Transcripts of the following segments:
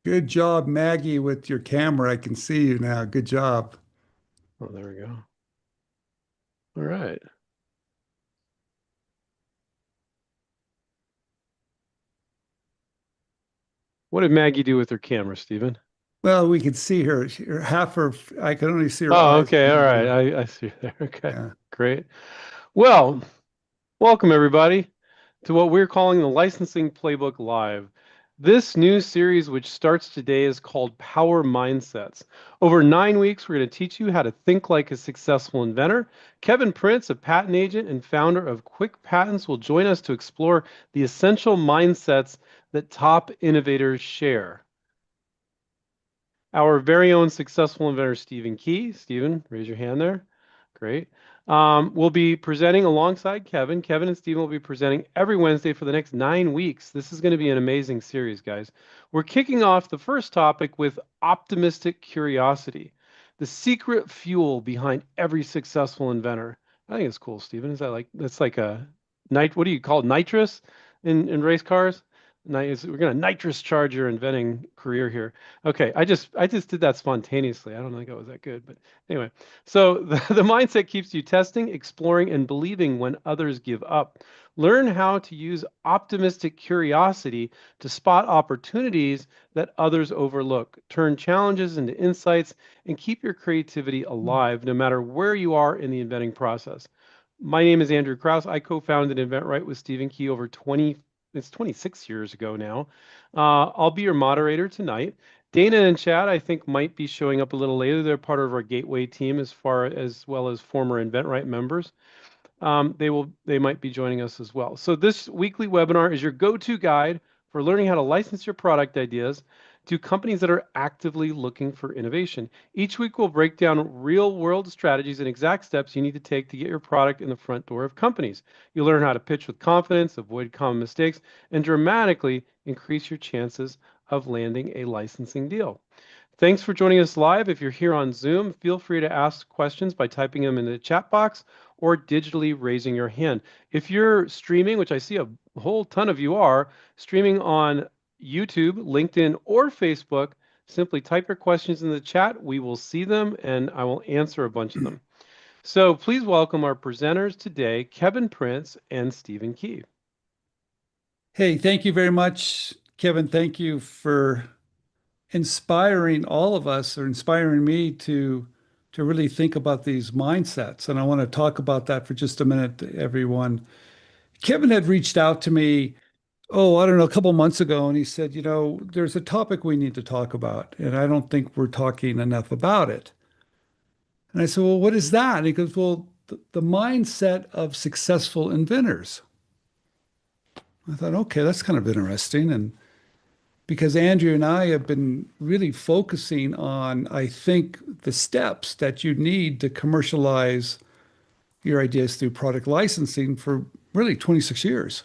Good job, Maggie, with your camera. I can see you now. Good job. Oh, there we go. All right. What did Maggie do with her camera, Stephen? Well, we can see her. Half her, I can only see her Oh, eyes okay. in All the right. view. I see you there. Okay. Yeah. Great. Well, welcome everybody to what we're calling the Licensing Playbook Live. This new series, which starts today, is called Power Mindsets. Over 9 weeks, we're going to teach you how to think like a successful inventor. Kevin Prince, a patent agent and founder of QuickPatents, will join us to explore the essential mindsets that top innovators share. Our very own successful inventor, Stephen Key. Stephen, raise your hand there. Great. We'll be presenting alongside Kevin. Kevin and Stephen will be presenting every Wednesday for the next 9 weeks. This is going to be an amazing series, guys. We're kicking off the first topic with optimistic curiosity, the secret fuel behind every successful inventor. I think it's cool, Stephen. Is that like that's like a night? What do you call it, nitrous in race cars? We're gonna nitrous charge your inventing career here. Okay, I just did that spontaneously. I don't think I was that good, but anyway. So the mindset keeps you testing, exploring, and believing when others give up. Learn how to use optimistic curiosity to spot opportunities that others overlook. Turn challenges into insights and keep your creativity alive no matter where you are in the inventing process. My name is Andrew Krauss. I co-founded InventRight with Stephen Key over 26 years ago now. I'll be your moderator tonight. Dana and Chad, I think, might be showing up a little later. They're part of our Gateway team as well as former InventRight members. They might be joining us as well. So this weekly webinar is your go-to guide for learning how to license your product ideas to companies that are actively looking for innovation. Each week we'll break down real-world strategies and exact steps you need to take to get your product in the front door of companies. You'll learn how to pitch with confidence, avoid common mistakes, and dramatically increase your chances of landing a licensing deal. Thanks for joining us live. If you're here on Zoom, feel free to ask questions by typing them in the chat box or digitally raising your hand. If you're streaming, which I see a whole ton of you are, streaming on YouTube, LinkedIn, or Facebook, simply type your questions in the chat. We will see them and I will answer a bunch of them. So please welcome our presenters today, Kevin Prince and Stephen Key. Hey, thank you very much, Kevin. Thank you for inspiring all of us or inspiring me to really think about these mindsets. And I want to talk about that for just a minute, everyone. Kevin had reached out to me, oh, I don't know, a couple months ago, and he said, there's a topic we need to talk about, and I don't think we're talking enough about it. And I said, well, what is that? And he goes, well, the mindset of successful inventors. I thought, okay, that's kind of interesting. And because Andrew and I have been really focusing on, I think, the steps that you need to commercialize your ideas through product licensing for really 26 years.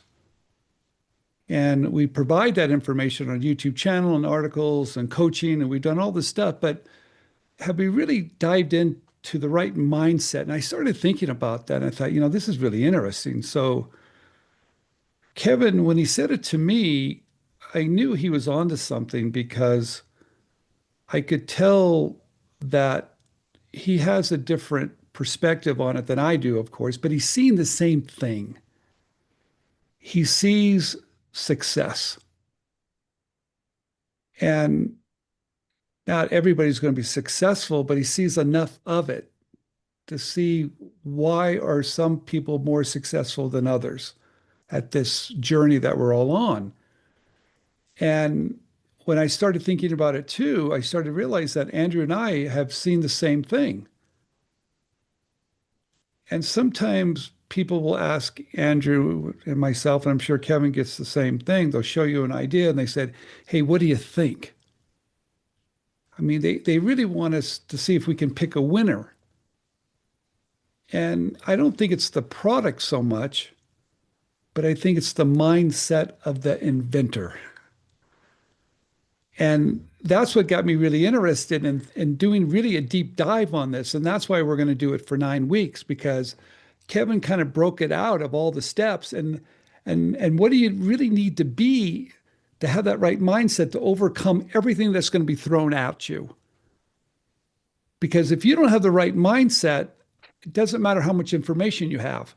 And we provide that information on YouTube channel and articles and coaching, and we've done all this stuff. But have we really dived into the right mindset? And I started thinking about that, and I thought, this is really interesting. So Kevin, when he said it to me, I knew he was onto something because I could tell that he has a different perspective on it than I do, of course, but he's seen the same thing. He sees success. And not everybody's going to be successful, but he sees enough of it to see why are some people more successful than others at this journey that we're all on. And when I started thinking about it too, I started to realize that Andrew and I have seen the same thing. And sometimes people will ask Andrew and myself, and I'm sure Kevin gets the same thing. They'll show you an idea and they said, hey, what do you think? I mean, they really want us to see if we can pick a winner. And I don't think it's the product so much, but I think it's the mindset of the inventor. And that's what got me really interested in doing really a deep dive on this. And that's why we're going to do it for 9 weeks, because Kevin kind of broke it out of all the steps and what do you really need to be to have that right mindset to overcome everything that's going to be thrown at you. Because if you don't have the right mindset, it doesn't matter how much information you have.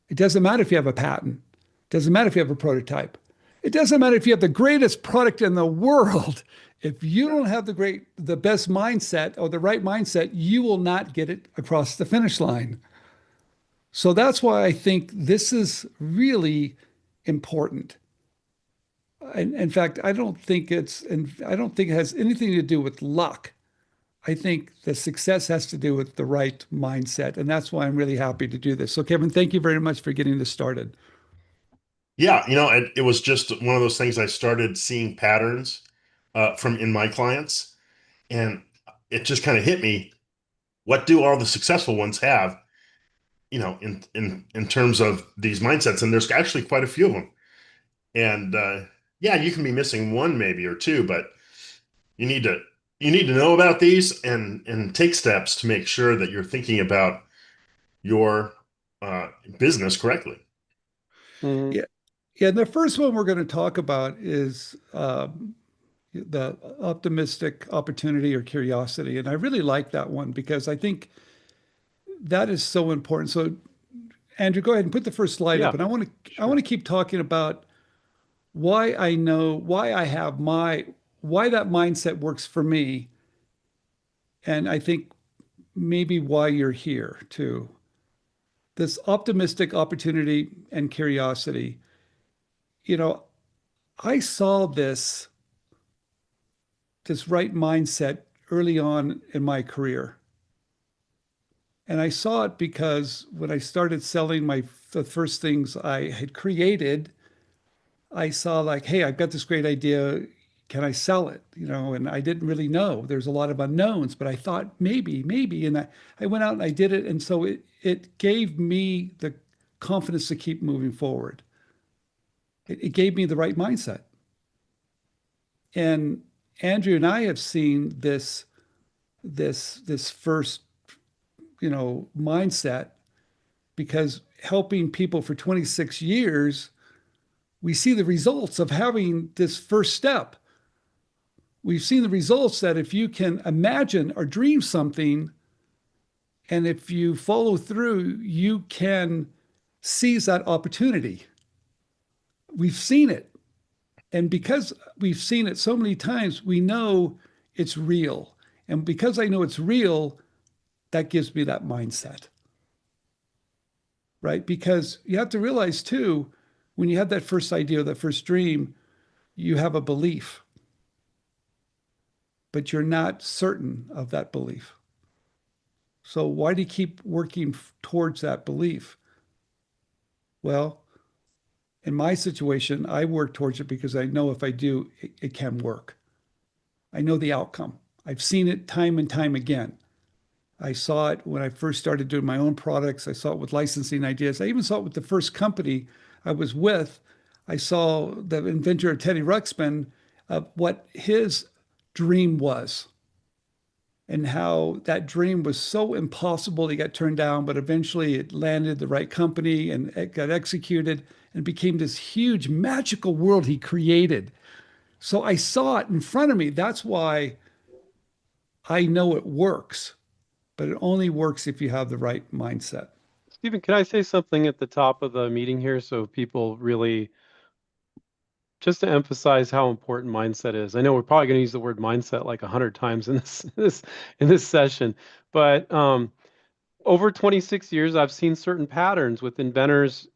It doesn't matter if you have a patent. It doesn't matter if you have a prototype. It doesn't matter if you have the greatest product in the world. If you don't have the best mindset or the right mindset, you will not get it across the finish line. So that's why I think this is really important. In fact, I don't think it has anything to do with luck. I think the success has to do with the right mindset. And that's why I'm really happy to do this. So, Kevin, thank you very much for getting this started. Yeah, it was just one of those things. I started seeing patterns from in my clients, and it just kind of hit me. What do all the successful ones have, in terms of these mindsets? And there's actually quite a few of them. And yeah, you can be missing one maybe or two, but you need to you need to know about these and take steps to make sure that you're thinking about your business correctly. Hmm. Yeah. Yeah. The first one we're going to talk about is the optimistic opportunity or curiosity. And I really like that one because I think that is so important. So, Andrew, go ahead and put the first slide up. Yeah, And I want sure. to keep talking about why I know why I have my why that mindset works for me. And I think maybe why you're here too. This optimistic opportunity and curiosity. You know, I saw this right mindset early on in my career. And I saw it because when I started selling the first things I had created, I saw like, hey, I've got this great idea. Can I sell it? And I didn't really know. There's a lot of unknowns, but I thought maybe. And I went out and I did it. And so it gave me the confidence to keep moving forward. It gave me the right mindset. And Andrew and I have seen this first, mindset because helping people for 26 years, we see the results of having this first step. We've seen the results that if you can imagine or dream something, and if you follow through, you can seize that opportunity. We've seen it. And because we've seen it so many times, we know it's real. And because I know it's real, that gives me that mindset, right? Because you have to realize too, when you have that first idea, that first dream, you have a belief, but you're not certain of that belief. So why do you keep working towards that belief? Well, in my situation, I work towards it because I know if I do, it can work. I know the outcome. I've seen it time and time again. I saw it when I first started doing my own products. I saw it with licensing ideas. I even saw it with the first company I was with. I saw the inventor, Teddy Ruxpin, what his dream was and how that dream was so impossible he got turned down, but eventually it landed the right company and it got executed and became this huge magical world he created. So I saw it in front of me. That's why I know it works, but it only works if you have the right mindset. Stephen, can I say something at the top of the meeting here so people really, just to emphasize how important mindset is? I know we're probably going to use the word mindset like 100 times in this session, but over 26 years, I've seen certain patterns with inventors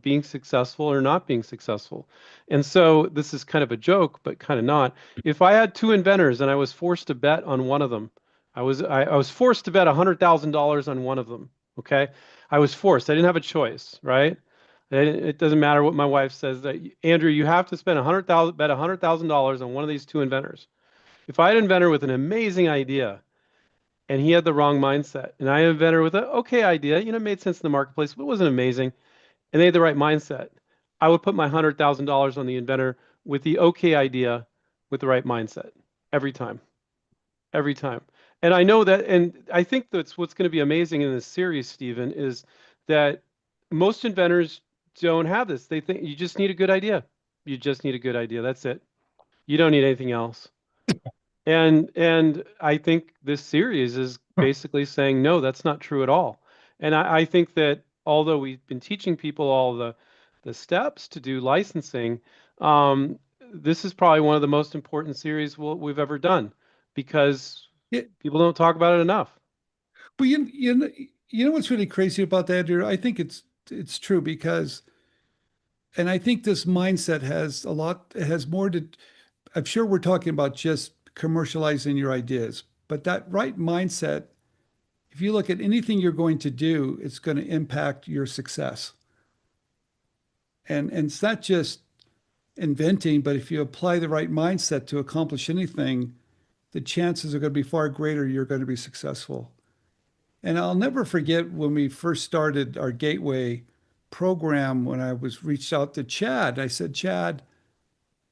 being successful or not being successful. And so this is kind of a joke, but kind of not. If I had two inventors and I was forced to bet on one of them, I was forced to bet $100,000 on one of them. Okay, I was forced. I didn't have a choice, right? It doesn't matter what my wife says. That Andrew, you have to spend bet $100,000 on one of these two inventors. If I had an inventor with an amazing idea and he had the wrong mindset. And I had an inventor with an okay idea, made sense in the marketplace, but it wasn't amazing. And they had the right mindset. I would put my $100,000 on the inventor with the okay idea with the right mindset every time, every time. And I know that, and I think that's what's going to be amazing in this series, Stephen, is that most inventors don't have this. They think you just need a good idea. You just need a good idea. That's it. You don't need anything else. And I think this series is basically saying, no, that's not true at all. And I think that although we've been teaching people all the steps to do licensing, this is probably one of the most important series we've ever done because Yeah, people don't talk about it enough. but you know what's really crazy about that, Drew? I think it's true because, and I think this mindset has a lot, it has more to, I'm sure we're talking about just commercializing your ideas, but that right mindset, if you look at anything you're going to do, it's going to impact your success. And it's not just inventing, but if you apply the right mindset to accomplish anything, the chances are going to be far greater you're going to be successful. And I'll never forget when we first started our Gateway program, when I was reached out to Chad. I said, Chad,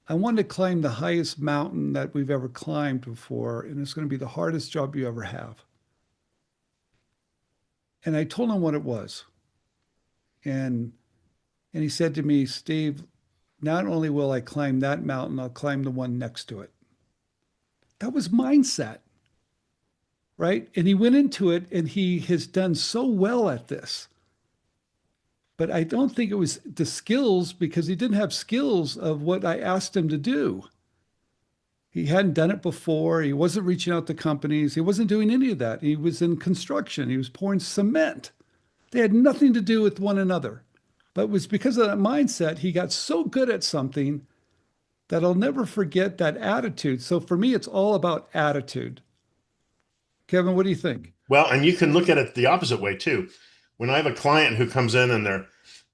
I want to climb the highest mountain that we've ever climbed before, and it's going to be the hardest job you ever have. And I told him what it was. And and he said to me, Steve, not only will I climb that mountain, I'll climb the one next to it. That was mindset, right? And he went into it and he has done so well at this. But I don't think it was the skills because he didn't have skills of what I asked him to do. He hadn't done it before. He wasn't reaching out to companies. He wasn't doing any of that. He was in construction. He was pouring cement. They had nothing to do with one another. But it was because of that mindset, he got so good at something that I'll never forget that attitude. So for me, it's all about attitude. Kevin, what do you think? Well, and you can look at it the opposite way too. When I have a client who comes in and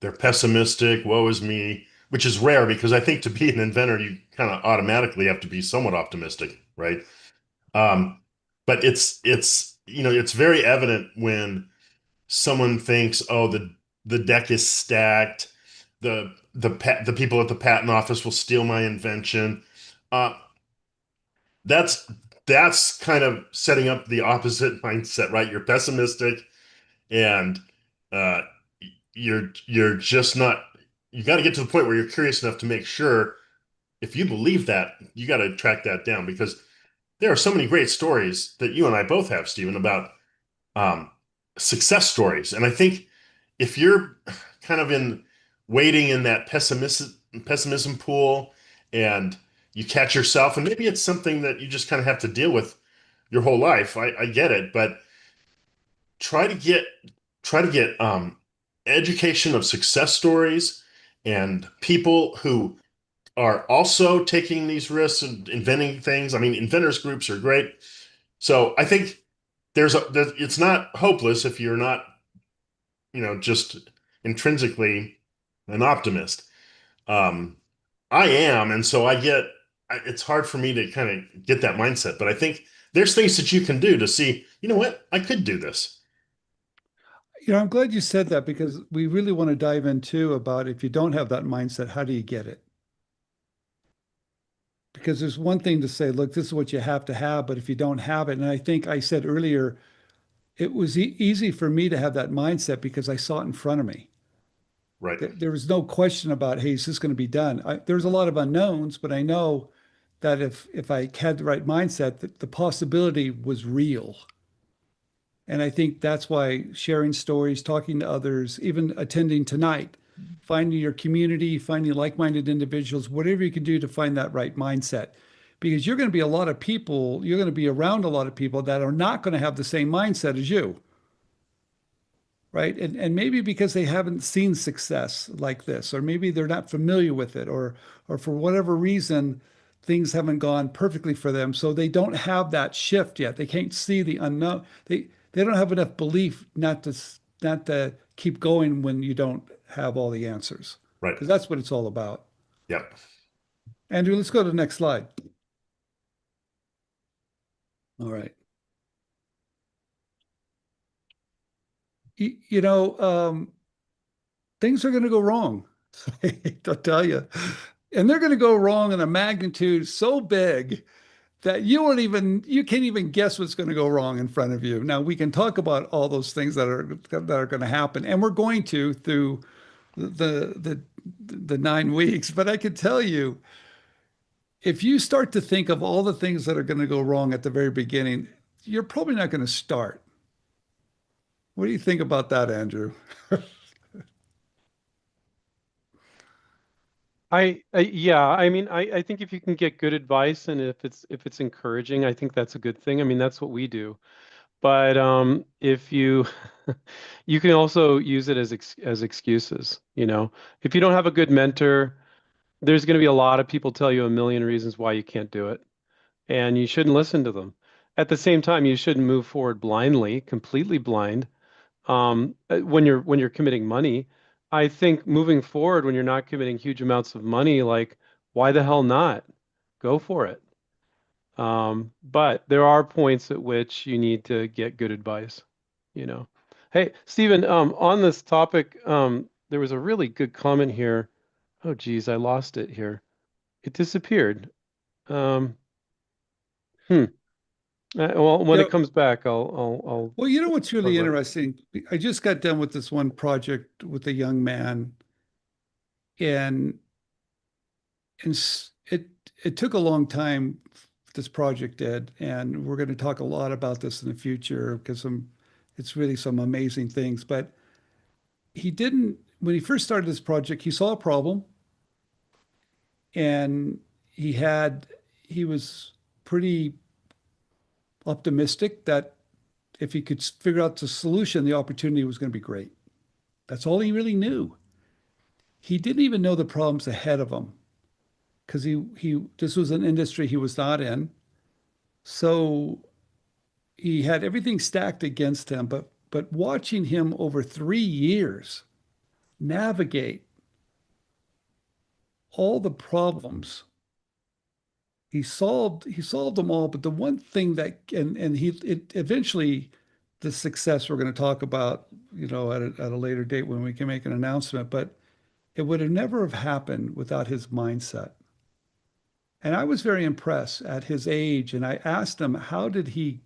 they're pessimistic, woe is me, which is rare because I think to be an inventor, you kind of automatically have to be somewhat optimistic, right? Um, but it's it's very evident when someone thinks, oh, the deck is stacked, the people at the patent office will steal my invention. Uh, that's that's kind of setting up the opposite mindset, right? You're pessimistic and uh, you're just not. You got to get to the point where you're curious enough to make sure if you believe that, you got to track that down because there are so many great stories that you and I both have, Stephen, about um, success stories. And I think if you're kind of in waiting in that pessimism pool and you catch yourself, and maybe it's something that you just kind of have to deal with your whole life. I get it, but try to get try to get education of success stories and people who are also taking these risks and inventing things. I mean, inventors groups are great. So I think it's not hopeless if you're not, just intrinsically an optimist. Um, I am, and so it's hard for me to kind of get that mindset, but I think there's things that you can do to see, you know what, I could do this. I'm glad you said that because we really want to dive into about if you don't have that mindset, how do you get it? Because there's one thing to say, look, this is what you have to have, but if you don't have it, and I think I said earlier, it was easy for me to have that mindset because I saw it in front of me. Right, There was no question about, hey, is this going to be done? There's a lot of unknowns, but I know that if I had the right mindset, that the possibility was real. And I think that's why sharing stories, talking to others, even attending tonight, finding your community, finding like-minded individuals, whatever you can do to find that right mindset. Because you're going to be a lot of people, you're going to be around a lot of people that are not going to have the same mindset as you, right? And maybe because they haven't seen success like this, or maybe they're not familiar with it, or for whatever reason, things haven't gone perfectly for them. So they don't have that shift yet. They can't see the unknown. They don't have enough belief not to keep going when you don't have all the answers. right. Because that's what it's all about. Yep. Andrew, let's go to the next slide. All right. You know, things are going to go wrong. I hate to tell you. And they're going to go wrong in a magnitude so big that you can't even guess what's going to go wrong in front of you. Now we can talk about all those things that are going to happen, and we're going to through the 9 weeks. But I can tell you, if you start to think of all the things that are going to go wrong at the very beginning, you're probably not going to start. What do you think about that, Andrew? Yeah, I mean, I think if you can get good advice and if it's encouraging, I think that's a good thing. I mean, that's what we do. But if you you can also use it as excuses, you know. If you don't have a good mentor, there's going to be a lot of people tell you a million reasons why you can't do it, and you shouldn't listen to them. At the same time, you shouldn't move forward blindly, completely blind. When you're committing money, I think moving forward when you're not committing huge amounts of money, like why the hell not? Go for it. But there are points at which you need to get good advice, you know. Hey, Stephen, on this topic, there was a really good comment here. Oh, geez, I lost it here. It disappeared. Um, hmm. Well, when Yeah. it comes back, I'll Well, you know what's talk really about it. interesting? I just got done with this one project with a young man, and it took a long time. This project did, and we're going to talk a lot about this in the future because it's really some amazing things. But he didn't when he first started this project. He saw a problem, and he was pretty optimistic that if he could figure out the solution, the opportunity was going to be great. That's all he really knew. He didn't even know the problems ahead of him because he this was an industry he was not in. So he had everything stacked against him, but watching him over 3 years navigate all the problems, he solved them all. But the one thing that and he it eventually the success we're going to talk about, at a later date when we can make an announcement, but it would have never have happened without his mindset. And I was very impressed at his age. And I asked him, how did he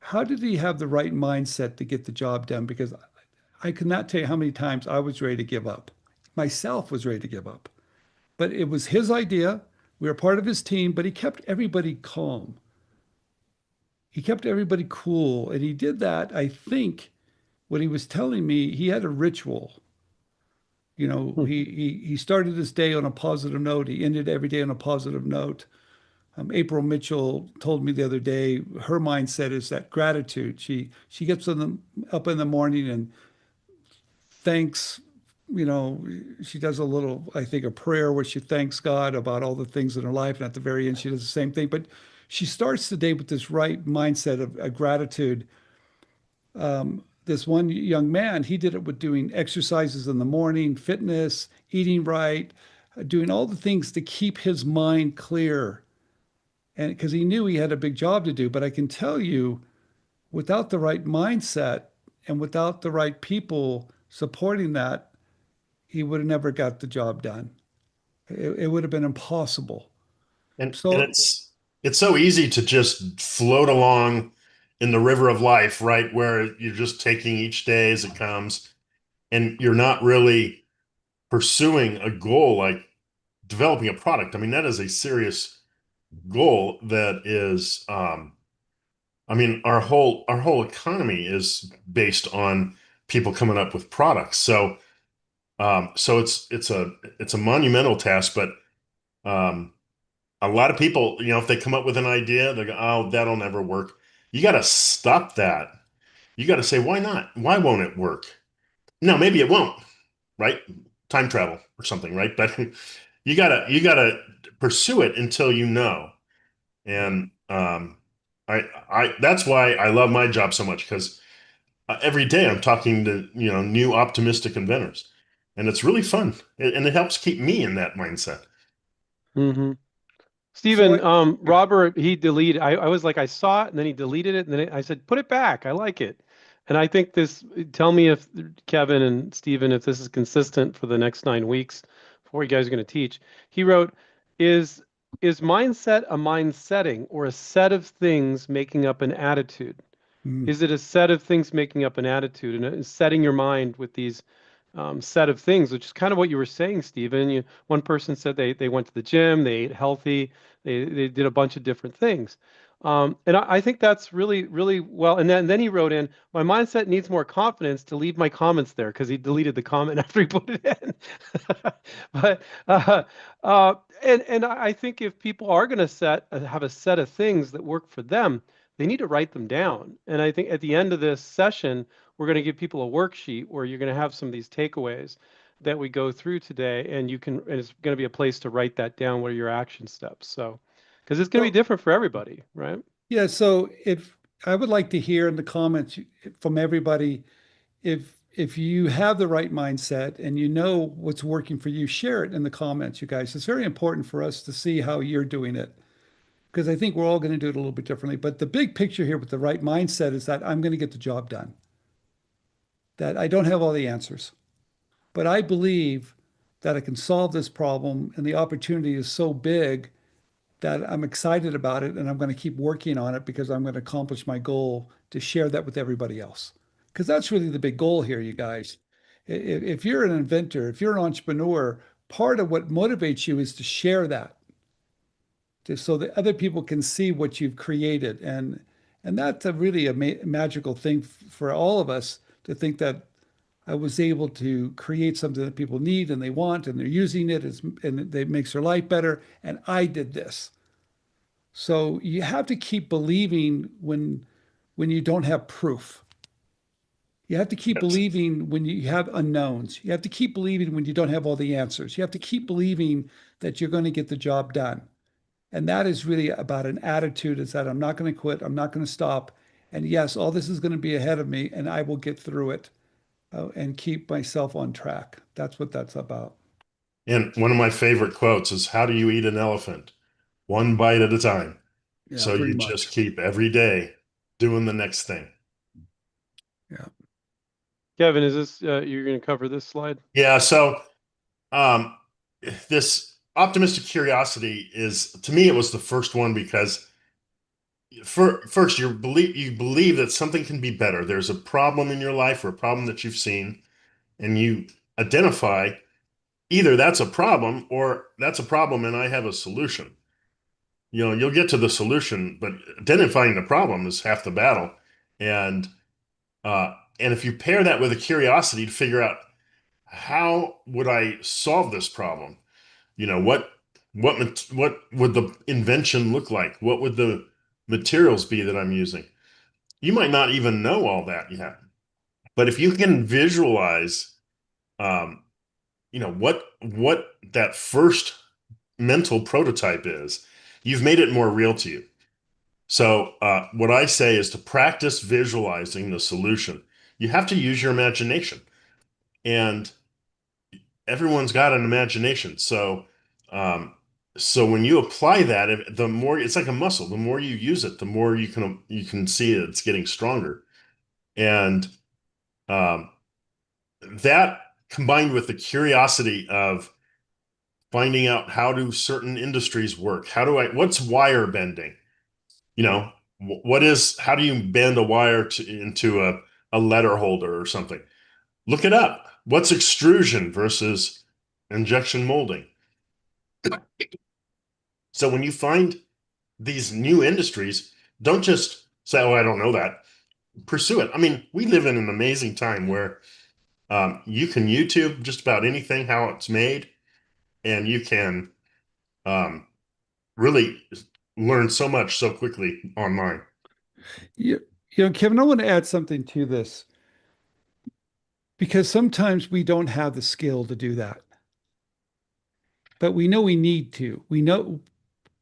have the right mindset to get the job done? Because I could not tell you how many times I was ready to give up. Myself was ready to give up. But it was his idea. We were part of his team, but he kept everybody calm. He kept everybody cool. And he did that, I think, what he was telling me, he had a ritual. Hmm. He started his day on a positive note. He ended every day on a positive note. April Mitchell told me the other day her mindset is that gratitude. She gets up in the morning and thanks. She does a little, I think, a prayer where she thanks God about all the things in her life, and at the very end, she does the same thing. But she starts the day with this right mindset of gratitude. This one young man, he did it with doing exercises in the morning, fitness, eating right, doing all the things to keep his mind clear and because he knew he had a big job to do. But I can tell you, without the right mindset and without the right people supporting that, he would have never got the job done. It would have been impossible. And So, it's so easy to just float along in the river of life, right? Where you're just taking each day as it comes, and you're not really pursuing a goal like developing a product. I mean, that is a serious goal that is, I mean, our whole economy is based on people coming up with products. So it's a monumental task, but um, a lot of people, if they come up with an idea, they go, "Oh, that'll never work." You got to stop that. You got to say, "Why not? Why won't it work?" No, maybe it won't, right? Time travel or something, right? But you gotta pursue it until you know. yeah. And I that's why I love my job so much because every day I'm talking to new optimistic inventors, and it's really fun, and it helps keep me in that mindset. Hmm. So Stephen, Robert, he deleted. I was like, I saw it, and then he deleted it, and then I said, put it back. I like it, and I think this. Tell me if Kevin and Stephen, if this is consistent for the next 9 weeks before you guys are going to teach. He wrote, "Is is mindset a mind setting or a set of things making up an attitude? mm, Is it a set of things making up an attitude and setting your mind with these set of things, which is kind of what you were saying, Stephen. One person said they went to the gym, they ate healthy, they did a bunch of different things. And I think that's really, really well. And then he wrote in, my mindset needs more confidence to leave my comments there because he deleted the comment after he put it in. But uh, and I think if people are going to have a set of things that work for them, they need to write them down. And I think at the end of this session, we're going to give people a worksheet where you're going to have some of these takeaways that we go through today, and it's going to be a place to write that down. What are your action steps? So, because it's going to be So, different for everybody, right? yeah, so if I would like to hear in the comments from everybody, if you have the right mindset and you know what's working for you, share it in the comments, you guys. It's very important for us to see how you're doing it because I think we're all going to do it a little bit differently. But the big picture here with the right mindset is that I'm going to get the job done, that I don't have all the answers, but I believe that I can solve this problem and the opportunity is so big that I'm excited about it and I'm going to keep working on it because I'm going to accomplish my goal to share that with everybody else. Because that's really the big goal here, you guys. If you're an inventor, if you're an entrepreneur, part of what motivates you is to share that so that other people can see what you've created. And that's really a magical thing for all of us to think that I was able to create something that people need and they want and they're using it and it makes their life better. And I did this. So you have to keep believing when you don't have proof. You have to keep Yes. believing when you have unknowns. You have to keep believing when you don't have all the answers. You have to keep believing that you're going to get the job done. And that is really about an attitude is that I'm not going to quit. I'm not going to stop. And yes, all this is going to be ahead of me and I will get through it and keep myself on track. That's what that's about. And one of my favorite quotes is, how do you eat an elephant? One bite at a time. Yeah, So pretty you much. just keep every day doing the next thing. Yeah. Kevin, is this you're going to cover this slide? Yeah. So um, this optimistic curiosity is, to me, it was the first one because first you believe that something can be better. There's a problem in your life or a problem that you've seen, and you identify either that's a problem or that's a problem and I have a solution. You'll get to the solution, but identifying the problem is half the battle. And and if you pair that with a curiosity to figure out how would I solve this problem, what would the invention look like? What would the materials be that I'm using? You might not even know all that yet, but if you can visualize, um, what that first mental prototype is, you've made it more real to you. So, what I say is to practice visualizing the solution. You have to use your imagination, and everyone's got an imagination. Um, so when you apply that, the more it's like a muscle. The more you use it, the more you can see it's getting stronger. And um, that combined with the curiosity of finding out how do certain industries work, what's wire bending? You know, how do you bend a wire into a letter holder or something? Look it up. What's extrusion versus injection molding? So when you find these new industries, don't just say, "Oh, I don't know that." Pursue it. I mean, we live in an amazing time where you can YouTube just about anything, how it's made, and you can um, really learn so much so quickly online. You, Kevin, I want to add something to this because sometimes we don't have the skill to do that, but we know we need to. We know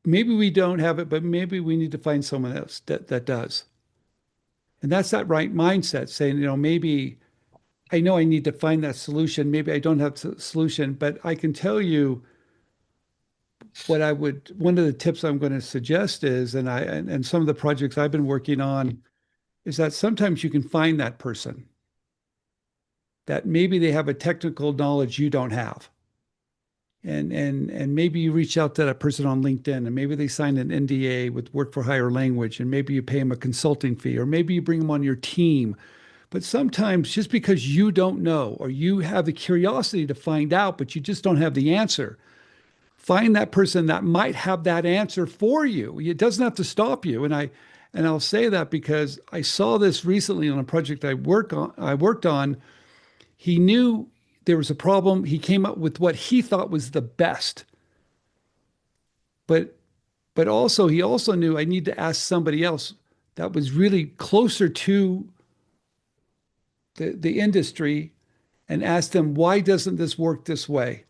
maybe we don't have it, but maybe we need to find someone else that does. And that's that right mindset saying, maybe I know I need to find that solution. Maybe I don't have the solution, but I can tell you one of the tips I'm going to suggest is, and some of the projects I've been working on is that sometimes you can find that person that maybe they have a technical knowledge you don't have. And maybe you reach out to that person on LinkedIn and maybe they sign an NDA with work for hire language and maybe you pay them a consulting fee or maybe you bring them on your team. But sometimes just because you don't know or you have the curiosity to find out, but you just don't have the answer, find that person that might have that answer for you. It doesn't have to stop you. And I'll say that because I saw this recently on a project I worked on. He knew there was a problem. He came up with what he thought was the best. But also he also knew I need to ask somebody else that was really closer to the industry and ask them, why doesn't this work this way?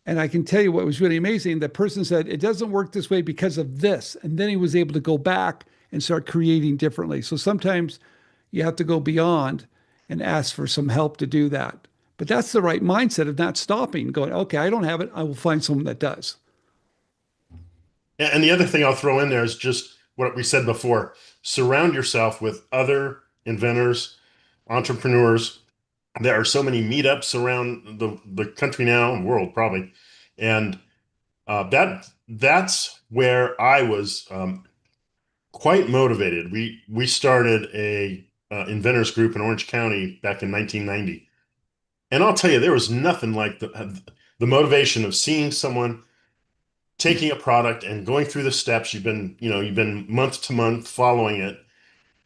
And I can tell you what was really amazing. The person said, it doesn't work this way because of this. And then he was able to go back and start creating differently. So sometimes you have to go beyond and ask for some help to do that. But that's the right mindset of not stopping, going, okay, I don't have it. I will find someone that does. And the other thing I'll throw in there is just what we said before. Surround yourself with other inventors, entrepreneurs. There are so many meetups around the country now and world probably. And that's where I was quite motivated. We started a inventors group in Orange County back in 1990. And I'll tell you, there was nothing like the motivation of seeing someone taking a product and going through the steps. You've been month to month following it,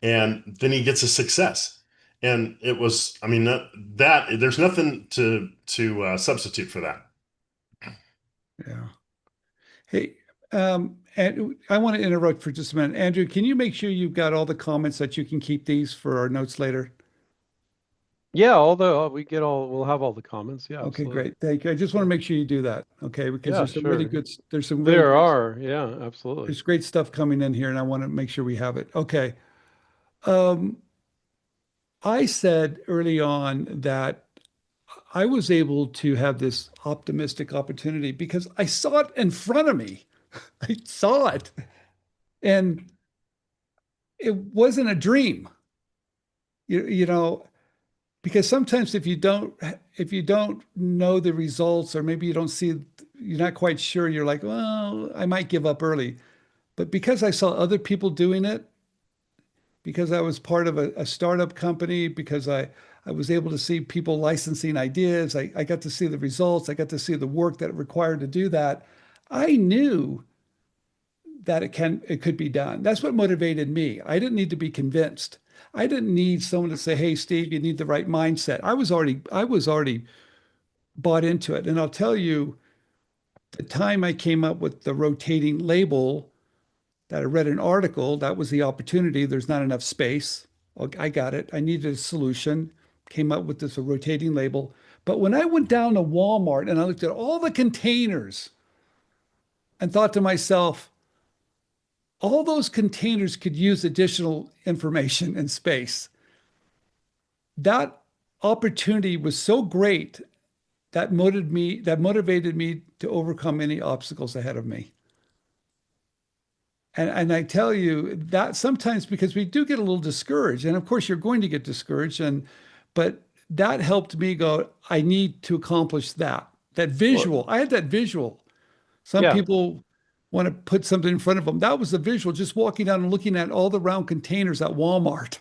and then he gets a success. And it was, I mean, that there's nothing to substitute for that. Yeah. Hey, and I want to interrupt for just a minute. Andrew, can you make sure you've got all the comments that you can keep these for our notes later? Yeah, although we'll have all the comments. Yeah, Okay, absolutely. great. Thank you. I just want to make sure you do that. Okay, because Yeah, there's some really sure. good, there's some really There great, are. Yeah, absolutely. there's great stuff coming in here, and I want to make sure we have it. Okay. Um, I said early on that I was able to have this optimistic opportunity because I saw it in front of me. I saw it, and it wasn't a dream. You know, because sometimes if you don't know the results or maybe you don't see, you're not quite sure, you're like, well, I might give up early. But because I saw other people doing it, because I was part of a startup company, because I was able to see people licensing ideas, I got to see the results, I got to see the work that it required to do that. I knew that it could be done. That's what motivated me. I didn't need to be convinced. I didn't need someone to say, "Hey, Steve, you need the right mindset." I was already bought into it. And I'll tell you, the time I came up with the rotating label, that I read an article, that was the opportunity. There's not enough space. Okay, I got it. I needed a solution. Came up with this a rotating label. But when I went down to Walmart and I looked at all the containers and thought to myself, all those containers could use additional information and space. That opportunity was so great that motivated me to overcome any obstacles ahead of me. And I tell you that sometimes because we do get a little discouraged, and of course you're going to get discouraged, but that helped me go, I need to accomplish that. That Well, visual, I had that visual. Some yeah. people want to put something in front of them. That was the visual, just walking down and looking at all the round containers at Walmart.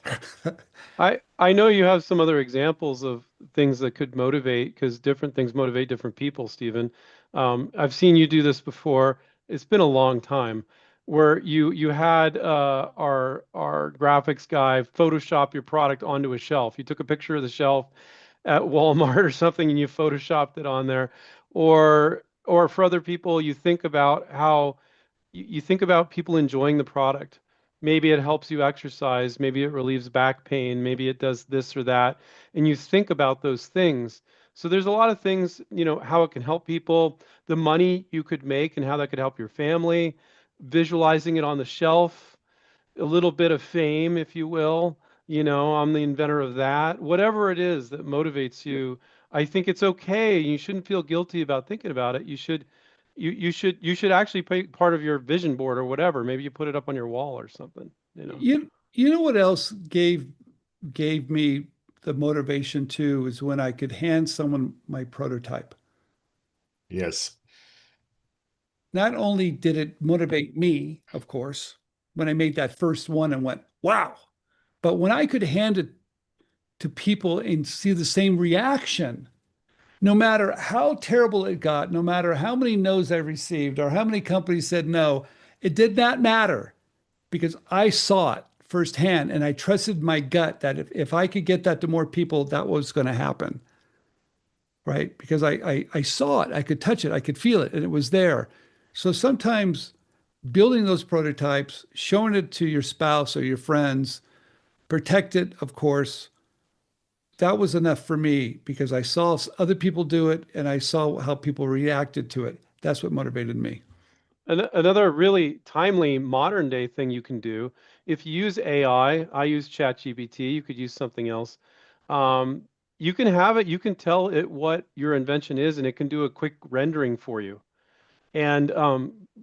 I know you have some other examples of things that could motivate because different things motivate different people, Stephen. I've seen you do this before. It's been a long time where you had our graphics guy Photoshop your product onto a shelf. You took a picture of the shelf at Walmart or something and you Photoshopped it on there. Or for other people, you think about how you think about people enjoying the product. Maybe it helps you exercise, maybe it relieves back pain, maybe it does this or that, and you think about those things. So there's a lot of things, how it can help people, the money you could make and how that could help your family, visualizing it on the shelf, a little bit of fame, if you will. I'm the inventor of that. Whatever it is that motivates you, I think it's okay. You shouldn't feel guilty about thinking about it. You should actually pay part of your vision board or whatever. Maybe you put it up on your wall or something. You know what else gave me the motivation too is when I could hand someone my prototype. Yes. Not only did it motivate me, of course, when I made that first one and went, wow, but when I could hand it to people and see the same reaction. No matter how terrible it got, no matter how many no's I received or how many companies said no, it did not matter because I saw it firsthand and I trusted my gut that if I could get that to more people, that was going to happen. Right? Because I saw it, I could touch it, I could feel it, and it was there. So sometimes building those prototypes, showing it to your spouse or your friends, protect it, of course, that was enough for me because I saw other people do it and I saw how people reacted to it. That's what motivated me. Another really timely modern day thing you can do, if you use I use ChatGPT, you could use something else. Um, you can have it, you can tell it what your invention is, and it can do a quick rendering for you. And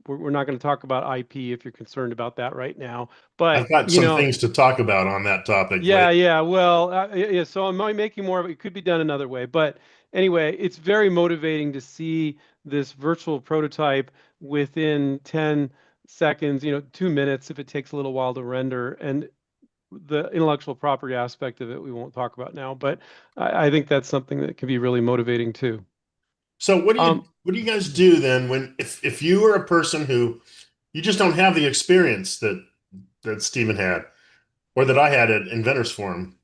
we're not going to talk about IP if you're concerned about that right now. I've But, got some things to talk about on that topic later. yeah. Well, yeah. So I'm making more of it. It could be done another way, but anyway, it's very motivating to see this virtual prototype within 10 seconds, 2 minutes if it takes a little while to render, and the intellectual property aspect of it we won't talk about now, but I think that's something that can be really motivating too. So Um, what do you guys do then when if you are a person who you just don't have the experience that Stephen had or that I had at Inventors Forum,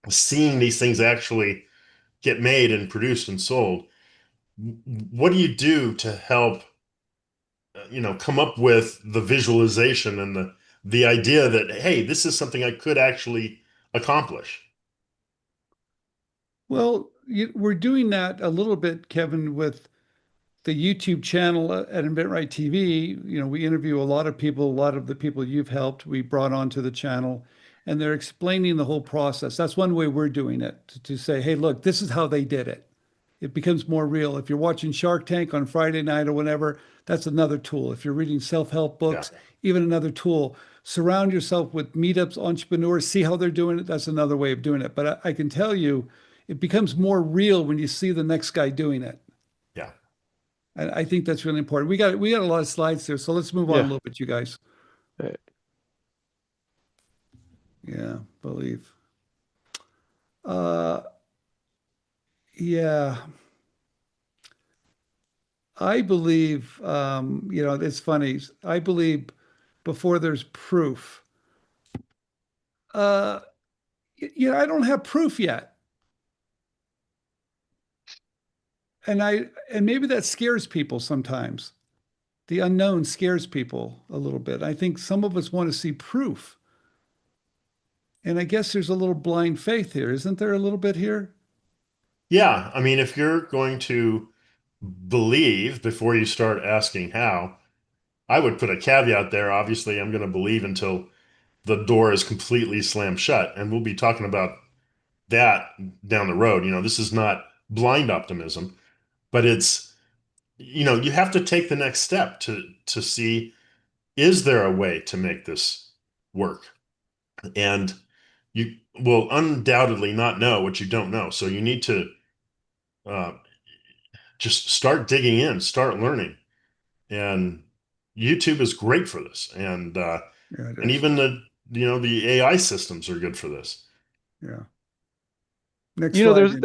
seeing these things actually get made and produced and sold, what do you do to help come up with the visualization and the idea that hey, this is something I could actually accomplish? Well, we're doing that a little bit, Kevin, with the YouTube channel at InventRight TV. We interview a lot of people, a lot of the people you've helped, we brought onto the channel, and they're explaining the whole process. That's one way we're doing it to say, hey, look, this is how they did it. It becomes more real. If you're watching Shark Tank on Friday night or whenever, that's another tool. If you're reading self-help Yeah. books, even another tool. Surround yourself with meetups, entrepreneurs, see how they're doing it. That's another way of doing it. But I can tell you, it becomes more real when you see the next guy doing it. Yeah. And I think that's really important. We got a lot of slides there, so let's move on a yeah. little bit, you guys. Uh, Yeah, believe. Uh, yeah, I believe. It's funny. I believe before there's proof. Uh, I don't have proof yet, and maybe that scares people sometimes. The unknown scares people a little bit. I think some of us want to see proof. And I guess there's a little blind faith here, isn't there a little bit here? Yeah, I mean, if you're going to believe before you start asking how, I would put a caveat there. Obviously, I'm going to believe until the door is completely slammed shut. And we'll be talking about that down the road. This is not blind optimism, but you have to take the next step to see, is there a way to make this work? And you will undoubtedly not know what you don't know. So you need to uh, just start digging in, start learning. And YouTube is great for this. Yeah, it And is. even the AI systems are good for this. Yeah. Next You know, slide, there's Jamie.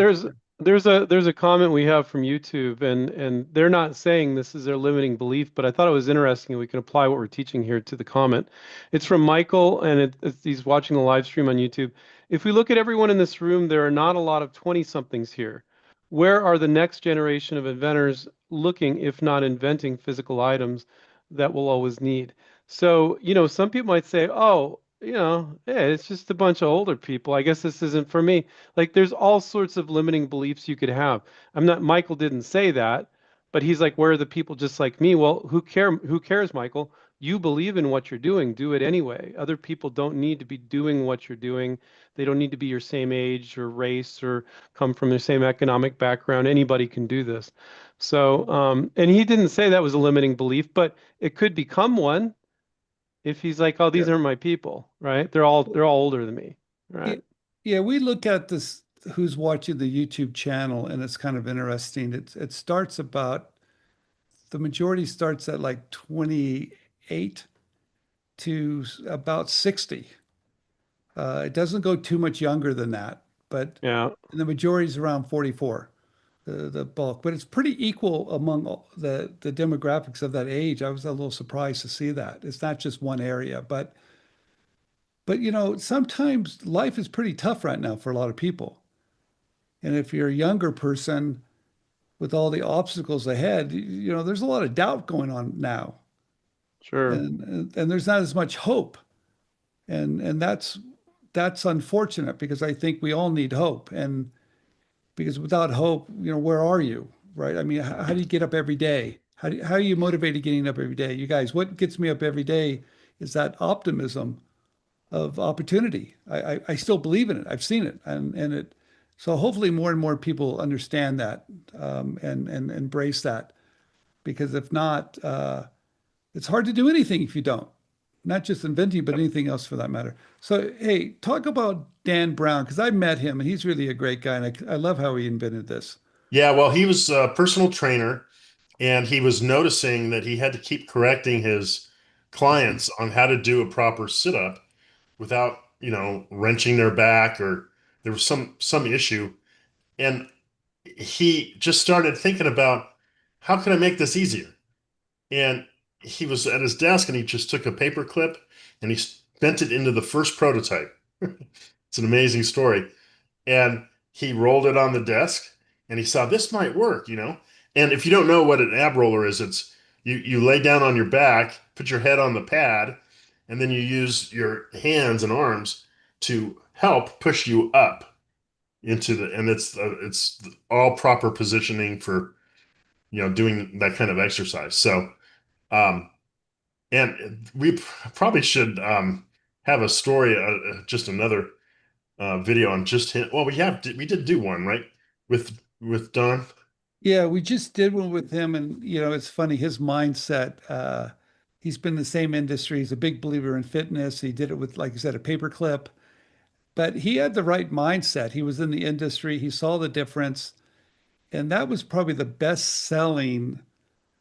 there's there's a comment we have from YouTube, and they're not saying this is their limiting belief, but I thought it was interesting, and we can apply what we're teaching here to the comment. It's from Michael, and he's watching the live stream on YouTube. If we look at everyone in this room, there are not a lot of 20-somethings here. Where are the next generation of inventors looking, if not inventing, physical items that we'll always need? So, some people might say, oh, yeah, it's just a bunch of older people. I guess this isn't for me. Like there's all sorts of limiting beliefs you could have. Michael didn't say that, but he's like, where are the people just like me? Well, who cares, Michael? You believe in what you're doing, do it anyway. Other people don't need to be doing what you're doing. They don't need to be your same age or race or come from the same economic background. Anybody can do this. So, and he didn't say that was a limiting belief, but it could become one if he's like, oh, these Yeah. aren't my people, right? They're all older than me, right? It- yeah, we look at this, who's watching the YouTube channel, and it's kind of interesting. It starts about, the majority starts at like 28 to about 60. It doesn't go too much younger than that, but Yeah, the majority is around 44, the bulk. But it's pretty equal among the demographics of that age. I was a little surprised to see that. It's not just one area, but sometimes life is pretty tough right now for a lot of people. And if you're a younger person with all the obstacles ahead, there's a lot of doubt going on now, sure. and there's not as much hope, and that's unfortunate because I think we all need hope, and because without hope, where are you, right? I mean, how do you get up every day? How are you motivated getting up every day? You guys, what gets me up every day is that optimism of opportunity. I still believe in it. I've seen it, and it. So hopefully, more and more people understand that, and embrace that. Because if not, it's hard to do anything if you don't. Not just inventing, but anything else for that matter. So, hey, talk about Dan Brown, because I met him and he's really a great guy. And I love how he invented this. Yeah, well, he was a personal trainer, and he was noticing that he had to keep correcting his clients on how to do a proper sit-up without, wrenching their back, or there was some issue. And he just started thinking about, how can I make this easier? And he was at his desk and he just took a paper clip and he bent it into the first prototype. It's an amazing story. And he rolled it on the desk and he saw this might work. And if you don't know what an ab roller is, it's you lay down on your back, put your head on the pad, and then you use your hands and arms to help push you up into and it's all proper positioning for doing that kind of exercise. So um, and we probably should have a story, just another video on just him. Well, we did do one, right? With Don. Yeah, we just did one with him, and it's funny, his mindset. He's been in the same industry. He's a big believer in fitness. He did it with, like you said, a paperclip, but he had the right mindset. He was in the industry. He saw the difference, and that was probably the best selling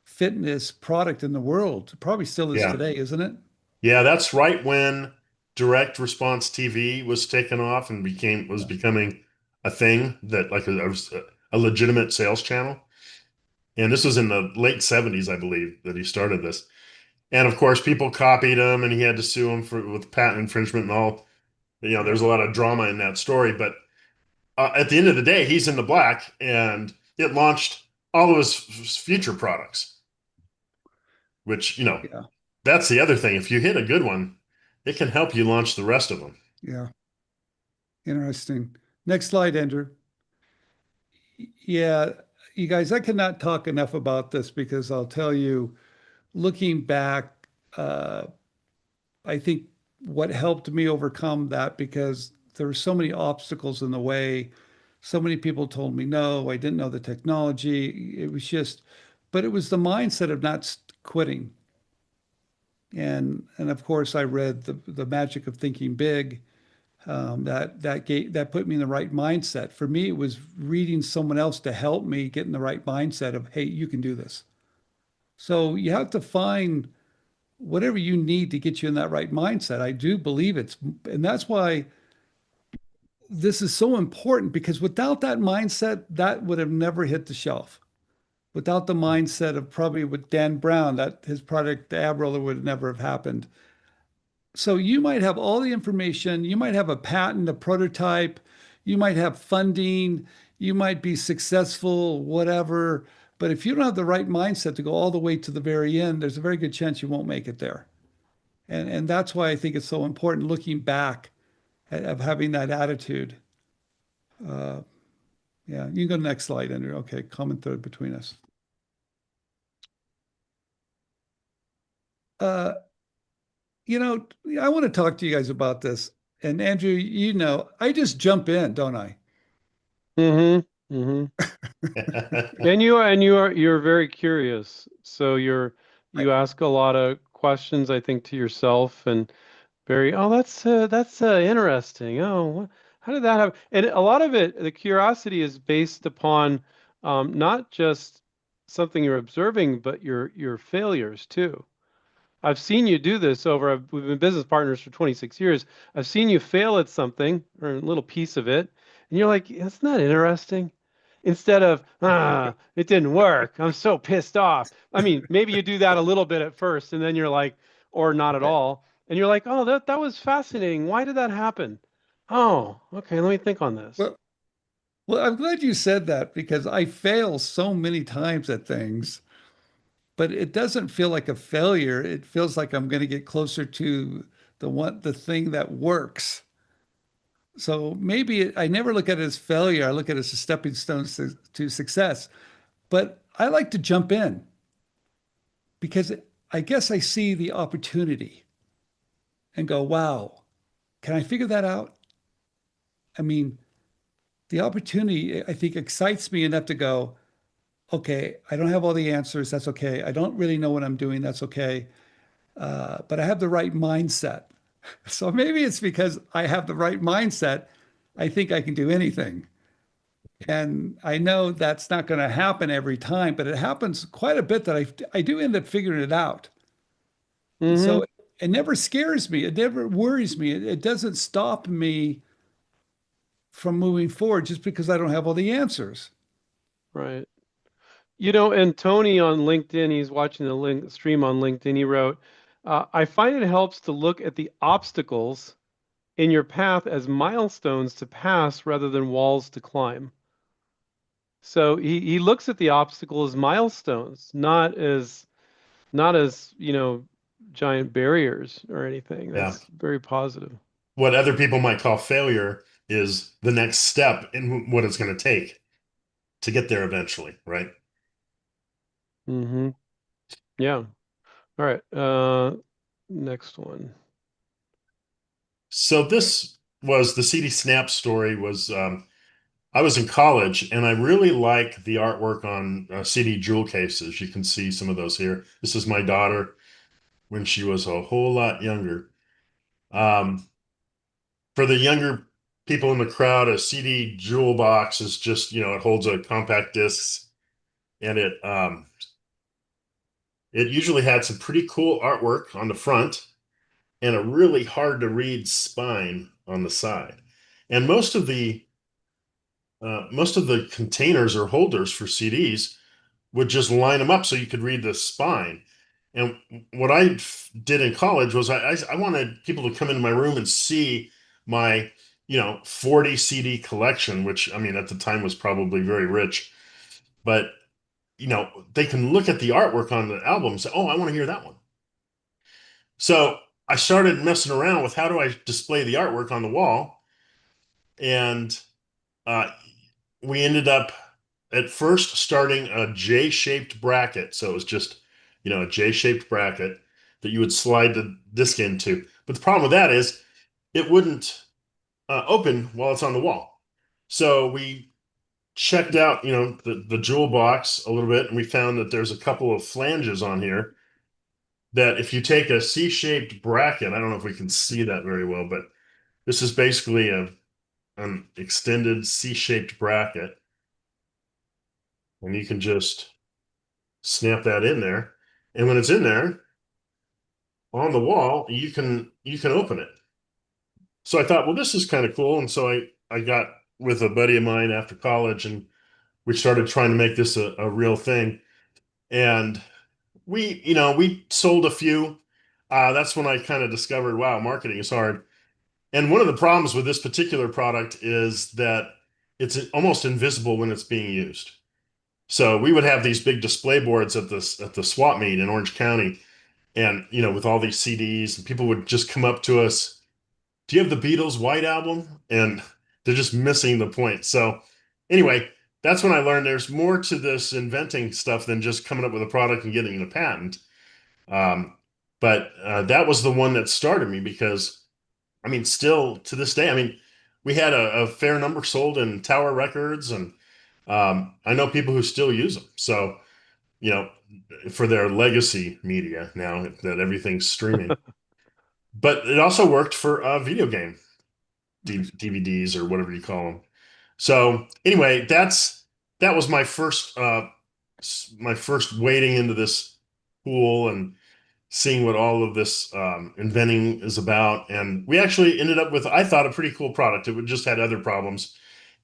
fitness product in the world. Probably still is Yeah. today, isn't it? Yeah, that's right when direct response TV was taken off and was Yeah. becoming a thing, that like a legitimate sales channel. And this was in the late 70s, I believe, that he started this. And of course, people copied him and he had to sue him with patent infringement and all. Yeah. There's a lot of drama in that story, but at the end of the day, he's in the black, and it launched all of his future products, which, Yeah. that's the other thing. If you hit a good one, it can help you launch the rest of them. Yeah. Interesting. Next slide, Andrew. Yeah, you guys, I cannot talk enough about this because I'll tell you, looking back, I think what helped me overcome that, because there were so many obstacles in the way. So many people told me no, I didn't know the technology. It was just, but it was the mindset of not quitting. And of course, I read the Magic of Thinking Big. That put me in the right mindset. For me, it was reading someone else to help me get in the right mindset of, hey, you can do this. So you have to find whatever you need to get you in that right mindset. I do believe and that's why this is so important, because without that mindset, that would have never hit the shelf. Without the mindset of, probably with Dan Brown, that his product, the ab roller, would never have happened. So you might have all the information, you might have a patent, a prototype, you might have funding, you might be successful, whatever. But if you don't have the right mindset to go all the way to the very end, there's a very good chance you won't make it there. And that's why I think it's so important, looking back, of having that attitude. Uh, yeah, you can go to the next slide, Andrew. Okay, common thread between us. Uh, I want to talk to you guys about this. And Andrew, I just jump in, don't I? Mm-hmm. Mm-hmm. You're very curious. So I you ask a lot of questions, I think, to yourself, and very, oh, that's interesting. How did that happen? And a lot of it, the curiosity is based upon not just something you're observing, but your failures too. I've seen you do this we've been business partners for 26 years. I've seen you fail at something or a little piece of it, And you're like, isn't that interesting? Instead of, it didn't work. I'm so pissed off. I mean, maybe you do that a little bit at first and then you're like, or not at Right. all. And you're like, oh, that was fascinating. Why did that happen? Oh, okay, let me think on this. Well, well, I'm glad you said that because I fail so many times at things, but it doesn't feel like a failure. It feels like I'm going to get closer to the thing that works. So maybe I never look at it as failure. I look at it as a stepping stone to success. But I like to jump in because I guess I see the opportunity and go, wow, can I figure that out? I mean, the opportunity, I think, excites me enough to go, okay, I don't have all the answers. That's okay. I don't really know what I'm doing. That's okay. But I have the right mindset. So maybe it's because I have the right mindset. I think I can do anything. And I know that's not going to happen every time, but it happens quite a bit that I do end up figuring it out. Mm-hmm. So it never scares me. It never worries me. It doesn't stop me from moving forward just because I don't have all the answers. Right. And Tony on LinkedIn, he's watching the link stream on LinkedIn. He wrote, I find it helps to look at the obstacles in your path as milestones to pass rather than walls to climb. So he looks at the obstacle as milestones, not as, giant barriers or anything. Yeah. That's very positive. What other people might call failure is the next step in what it's going to take to get there eventually, right? Mm-hmm. Yeah. All right. Next one. So this was the CD Snap story was I was in college and I really like the artwork on CD jewel cases. You can see some of those here. This is my daughter when she was a whole lot younger. Um, for the younger people in the crowd, a CD jewel box is just, it holds a compact discs and it usually had some pretty cool artwork on the front and a really hard to read spine on the side. And most of the containers or holders for CDs would just line them up so you could read the spine. And what I did in college was I wanted people to come into my room and see my 40 CD collection, which I mean at the time was probably very rich, but they can look at the artwork on the album and say, oh, I want to hear that one. So I started messing around with how do I display the artwork on the wall, and uh, we ended up at first starting a J-shaped bracket. So it was just, a J-shaped bracket that you would slide the disc into. But the problem with that is it wouldn't open while it's on the wall. So we checked out, the jewel box a little bit, and we found that there's a couple of flanges on here that if you take a C-shaped bracket, I don't know if we can see that very well, but this is basically an extended C-shaped bracket, and you can just snap that in there. And when it's in there on the wall, you can open it. So I thought, well, this is kind of cool. And so I got with a buddy of mine after college and we started trying to make this a real thing. And we sold a few. That's when I kind of discovered, wow, marketing is hard. And one of the problems with this particular product is that it's almost invisible when it's being used. So we would have these big display boards at the swap meet in Orange County, and with all these CDs, and people would just come up to us, "Do you have the Beatles White Album?" And they're just missing the point. So anyway, that's when I learned there's more to this inventing stuff than just coming up with a product and getting a patent. Um, but that was the one that started me because I mean, still to this day, I mean, we had a fair number sold in Tower Records, and I know people who still use them. So, you know, for their legacy media now that everything's streaming. But it also worked for video game DVDs or whatever you call them. So anyway, that was my first wading into this pool and seeing what all of this inventing is about. And we actually ended up with, I thought, a pretty cool product. It would just had other problems.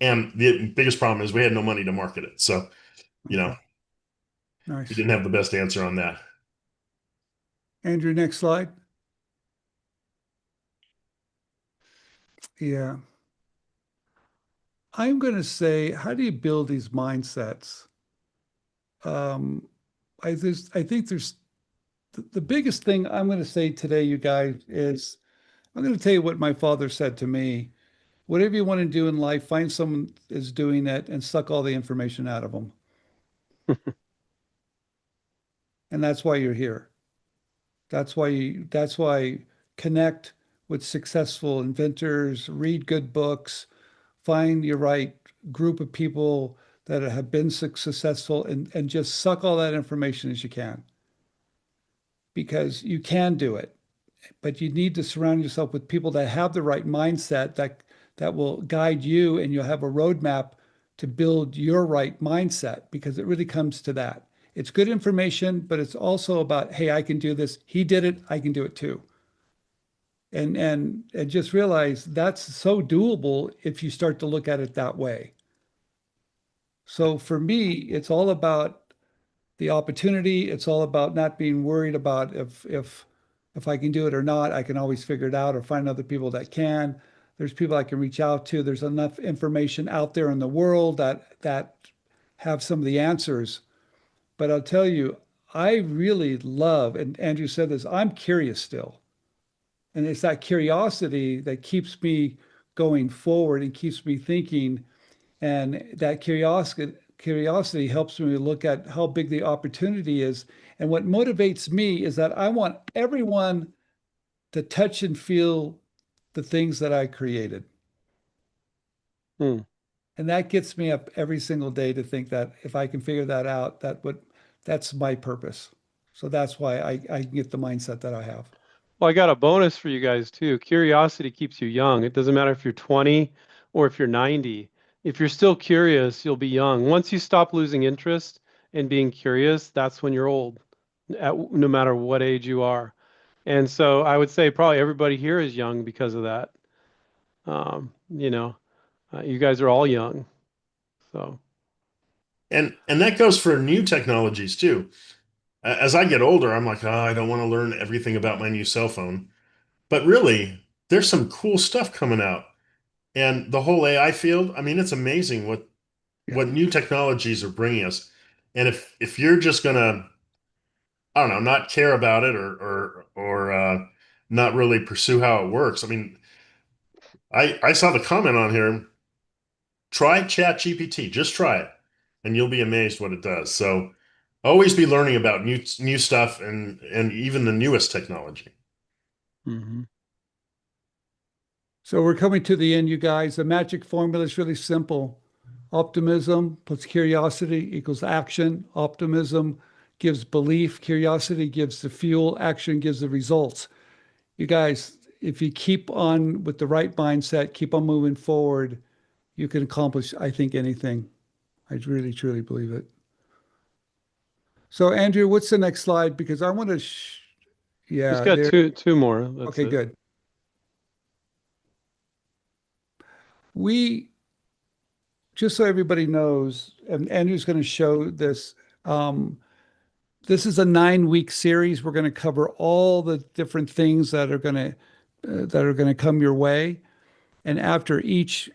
And the biggest problem is we had no money to market it. So, you know, Okay. we Nice. didn't have the best answer on that. Andrew, next slide. Yeah. I'm going to say, how do you build these mindsets? Um, I think there's the biggest thing I'm going to say today, you guys, is I'm going to tell you what my father said to me. Whatever you want to do in life, find someone is doing it and suck all the information out of them. And that's why you're here. That's why connect with successful inventors, read good books, find your right group of people that have been successful and just suck all that information as you can because you can do it. But you need to surround yourself with people that have the right mindset that will guide you and you'll have a roadmap to build your right mindset because it really comes to that. It's good information, but it's also about, hey, I can do this. He did it, I can do it too. And just realize that's so doable if you start to look at it that way. So for me, it's all about the opportunity. It's all about not being worried about if I can do it or not. I can always figure it out or find other people that can. There's people I can reach out to. There's enough information out there in the world that have some of the answers. But I'll tell you, I really love, and Andrew said this, I'm curious still. And it's that curiosity that keeps me going forward and keeps me thinking. And that curiosity helps me look at how big the opportunity is. And what motivates me is that I want everyone to touch and feel the things that I created. Hmm. And that gets me up every single day to think that if I can figure that out, that's my purpose. So that's why I can get the mindset that I have. Well, I got a bonus for you guys too. Curiosity keeps you young. It doesn't matter if you're 20 or if you're 90. If you're still curious, you'll be young. Once you stop losing interest in being curious, that's when you're old, no matter what age you are. And so I would say probably everybody here is young because of that. You know, you guys are all young. So, And that goes for new technologies too. As I get older, I'm like, oh, I don't want to learn everything about my new cell phone. But really, there's some cool stuff coming out. And the whole AI field, I mean, it's amazing Yeah. what new technologies are bringing us. And if you're just gonna, I don't know, not care about it or not really pursue how it works. I mean, I saw the comment on here, try Chat GPT, just try it, and you'll be amazed what it does. So always be learning about new stuff and even the newest technology. mhm. So we're coming to the end, you guys. The magic formula is really simple. Optimism plus curiosity equals action. Optimism gives belief. Curiosity gives the fuel. Action gives the results. You guys, if you keep on with the right mindset, keep on moving forward, you can accomplish, I think, anything. I really, truly believe it. So, Andrew, what's the next slide? Because I want to, Just yeah, got there. two more. That's Okay, it. good. We, just so everybody knows, and Andrew's going to show this. Um, this is a 9 week series. We're going to cover all the different things that are going to come your way. And after each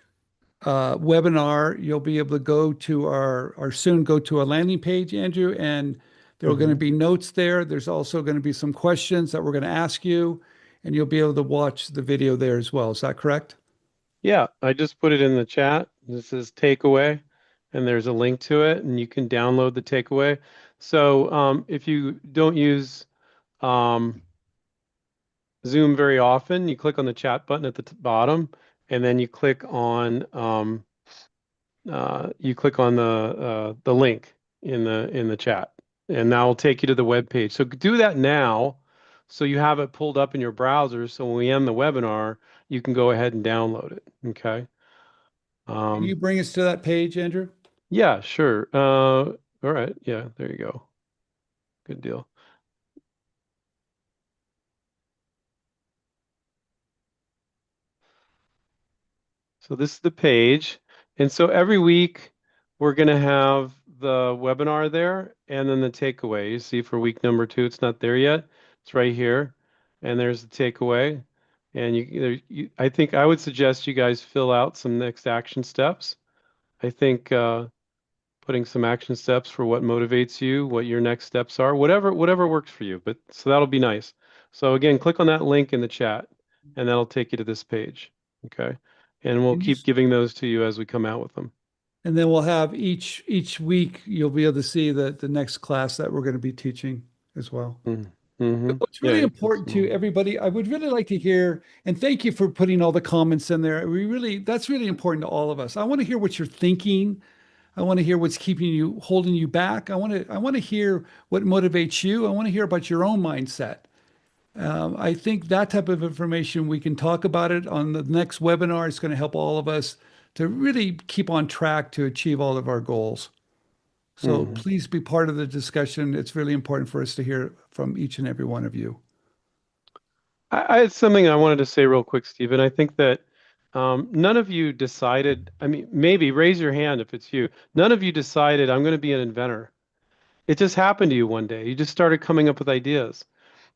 webinar, you'll be able to go to our soon go to a landing page, Andrew, and there are going to Mhm. be notes there. There's also going to be some questions that we're going to ask you, and you'll be able to watch the video there as well. Is that correct? Yeah, I just put it in the chat. This is takeaway, and there's a link to it, and you can download the takeaway. So if you don't use um, Zoom very often, you click on the chat button at the bottom, and then you click on the link in the chat, and that will take you to the web page. So do that now, so you have it pulled up in your browser. So when we end the webinar, you can go ahead and download it. Okay. Can you Um, bring us to that page, Andrew? Yeah, sure. All right. Yeah, there you go. Good deal. So this is the page, And so every week we're going to have the webinar there and then the takeaway. You see for week number 2, it's not there yet. It's right here. And there's the takeaway. And I think I would suggest you guys fill out some next action steps. I think putting some action steps for what motivates you, what your next steps are, whatever works for you. But so that'll be nice. So again, click on that link in the chat and that'll take you to this page. Okay. And we'll And you, keep giving those to you as we come out with them. and then we'll have each week you'll be able to see the next class that we're going to be teaching as well. Mm-hmm. What's Yeah, really you can important see to them. everybody, I would really like to hear, and thank you for putting all the comments in there. That's really important to all of us. I want to hear what you're thinking. I want to hear what's holding you back. I want to hear what motivates you. I want to hear about your own mindset. I think that type of information, we can talk about it on the next webinar. It's going to help all of us to really keep on track to achieve all of our goals. So Mhm. please be part of the discussion. It's really important for us to hear from each and every one of you. I had something I wanted to say real quick, Stephen. I think that none of you decided, I mean, maybe raise your hand if it's you. None of you decided I'm going to be an inventor. It just happened to you one day. You just started coming up with ideas.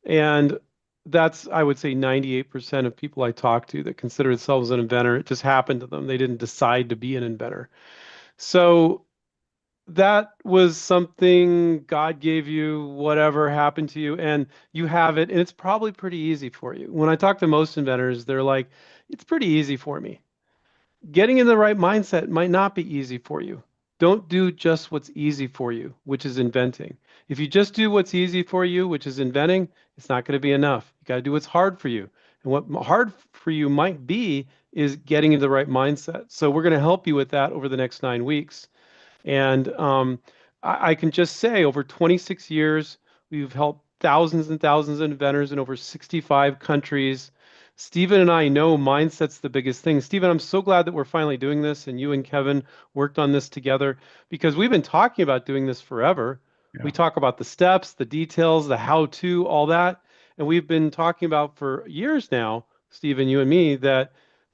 And that's, I would say, 98% of people I talk to that consider themselves an inventor. It just happened to them. They didn't decide to be an inventor. So that was something God gave you, whatever happened to you, and you have it, and it's probably pretty easy for you. When I talk to most inventors, they're like, it's pretty easy for me. Getting in the right mindset might not be easy for you. Don't do just what's easy for you, which is inventing. If you just do what's easy for you, which is inventing, it's not going to be enough. You got to do what's hard for you. And what hard for you might be is getting into the right mindset. So we're going to help you with that over the next 9 weeks. And I can just say over 26 years, we've helped thousands and thousands of inventors in over 65 countries. Stephen and I know mindset's the biggest thing. Stephen, I'm so glad that we're finally doing this and you and Kevin worked on this together because we've been talking about doing this forever. Yeah. We talk about the steps, the details, the how-to, all that. And we've been talking about for years now, Stephen, you and me, that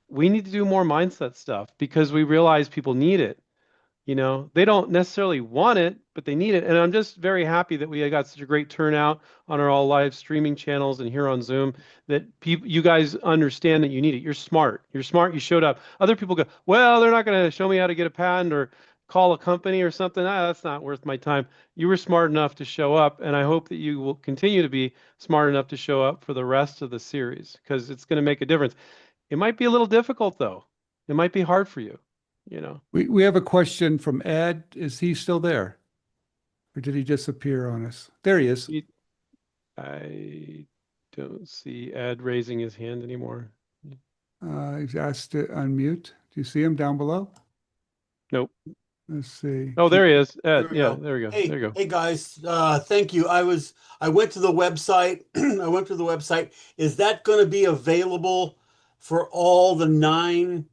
we need to do more mindset stuff because we realize people need it. You know, they don't necessarily want it, but they need it. And I'm just very happy that we got such a great turnout on our all live streaming channels and here on Zoom that people, you guys understand that you need it. You're smart. You're smart. You showed up. Other people go, well, they're not going to show me how to get a patent or call a company or something. Ah, that's not worth my time. You were smart enough to show up. And I hope that you will continue to be smart enough to show up for the rest of the series because it's going to make a difference. It might be a little difficult though. It might be hard for you, you know. We have a question from Ed. Is he still there? Or did he disappear on us? There he is. I don't see Ed raising his hand anymore. He's asked to unmute. Do you see him down below? Nope. Let's see. Oh, there he is. There Ed. we Yeah, go. there we go. There you go. Hey guys, thank you. I went to the website. I went to the website. Is that going to be available for all the 9